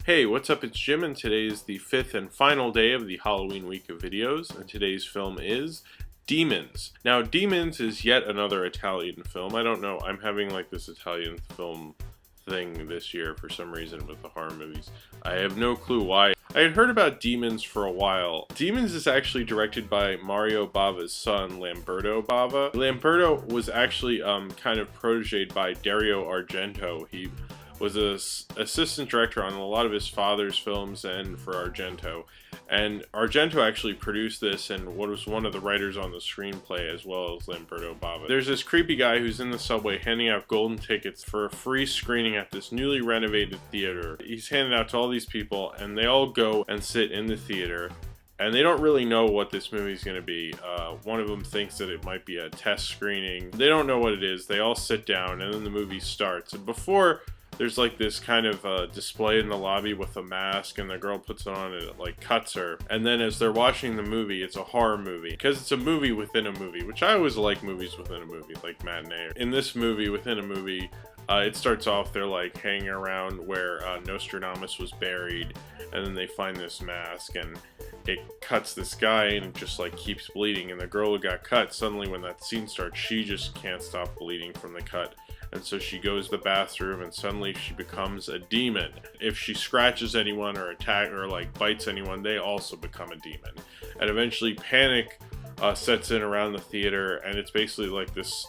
Hey, what's up? It's Jim, and today is the 5th and final day of the Halloween week of videos, and today's film is Demons. Now, Demons is yet another Italian film. I don't know, I'm having like this Italian film thing this year for some reason with the horror movies. I have no clue why. I had heard about Demons for a while. Demons is actually directed by Mario Bava's son, Lamberto Bava. Lamberto was actually kind of protéged by Dario Argento. He was an assistant director on a lot of his father's films and for Argento. And Argento actually produced this and was one of the writers on the screenplay as well as Lamberto Bava. There's this creepy guy who's in the subway handing out golden tickets for a free screening at this newly renovated theater. He's handing out to all these people and they all go and sit in the theater. And they don't really know what this movie's going to be. One of them thinks that it might be a test screening. They don't know what it is. They all sit down and then the movie starts. And before there's like this kind of display in the lobby with a mask, and the girl puts it on and it like cuts her. And then as they're watching the movie, it's a horror movie because it's a movie within a movie, which I always like movies within a movie, like matinee. In this movie within a movie, it starts off they're like hanging around where Nostradamus was buried, and then they find this mask and it cuts this guy and it just like keeps bleeding. And the girl who got cut, suddenly when that scene starts, she just can't stop bleeding from the cut. And so she goes to the bathroom and suddenly she becomes a demon. If she scratches anyone or attacks or like bites anyone, they also become a demon. And eventually panic sets in around the theater, and it's basically like this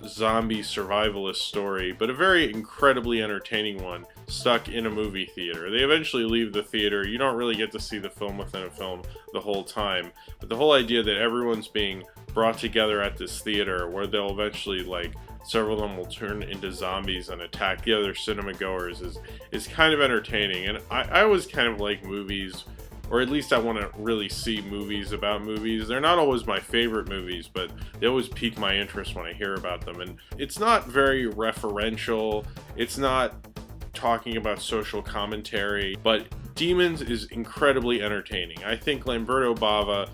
zombie survivalist story, but a very incredibly entertaining one, stuck in a movie theater. They eventually leave the theater. You don't really get to see the film within a film the whole time, but the whole idea that everyone's being brought together at this theater where they'll eventually like several of them will turn into zombies and attack the other cinema goers is kind of entertaining. And I always kind of like movies, or at least I want to really see movies about movies. They're not always my favorite movies, but they always pique my interest when I hear about them. And it's not very referential. It's not talking about social commentary, but Demons is incredibly entertaining. I think Lamberto Bava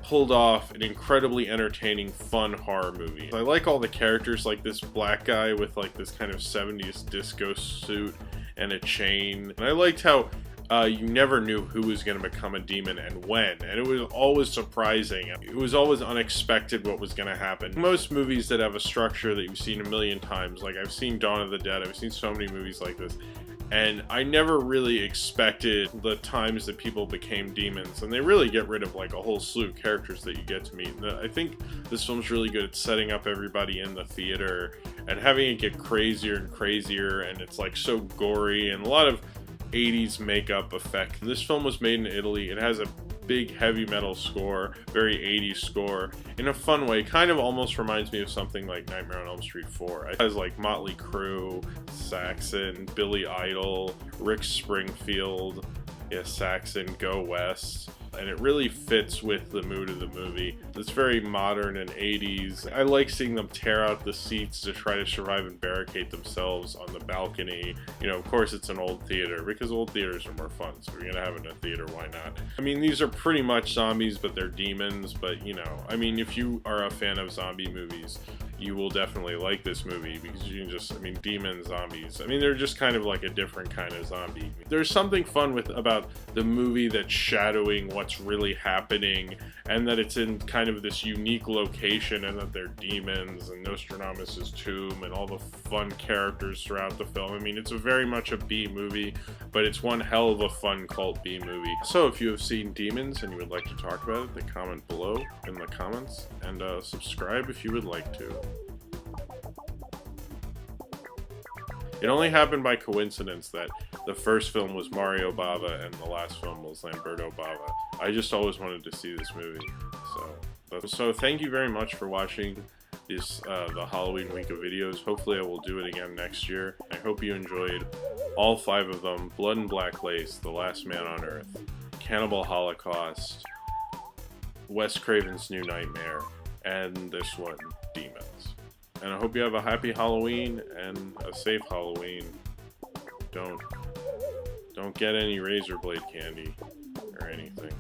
pulled off an incredibly entertaining, fun horror movie. I like all the characters, like this black guy with like this kind of 70s disco suit and a chain. And I liked how you never knew who was going to become a demon and when, and it was always surprising. It was always unexpected what was going to happen. Most movies that have a structure that you've seen a million times, like I've seen Dawn of the Dead, I've seen so many movies like this, and I never really expected the times that people became demons, and they really get rid of like a whole slew of characters that you get to meet. And I think this film's really good at setting up everybody in the theater and having it get crazier and crazier, and it's like so gory and a lot of 80s makeup effect. This film was made in Italy. It has a big heavy metal score, very 80s score, in a fun way. Kind of almost reminds me of something like Nightmare on Elm Street 4. It has like Motley Crue, Saxon, Billy Idol, Rick Springfield, Saxon, Go West, and it really fits with the mood of the movie. It's very modern and 80s. I like seeing them tear out the seats to try to survive and barricade themselves on the balcony. You know, of course it's an old theater because old theaters are more fun, so if you're gonna have it in a theater, why not? I mean, these are pretty much zombies, but they're demons. But you know, I mean, if you are a fan of zombie movies, you will definitely like this movie because you can just, I mean, demon zombies. I mean, they're just kind of like a different kind of zombie. There's something fun about the movie that's shadowing what's really happening, and that it's in kind of this unique location, and that they're demons and Nostradamus' tomb and all the fun characters throughout the film. I mean, it's very much a B movie, but it's one hell of a fun cult B movie. So if you have seen Demons and you would like to talk about it, then comment below in the comments, and subscribe if you would like to. It only happened by coincidence that the first film was Mario Bava and the last film was Lamberto Bava. I just always wanted to see this movie. So thank you very much for watching this the Halloween week of videos. Hopefully I will do it again next year. I hope you enjoyed all 5 of them: Blood and Black Lace, The Last Man on Earth, Cannibal Holocaust, Wes Craven's New Nightmare, and this one, Demons. And I hope you have a happy Halloween and a safe Halloween. Don't get any razor blade candy or anything.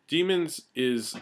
Demons is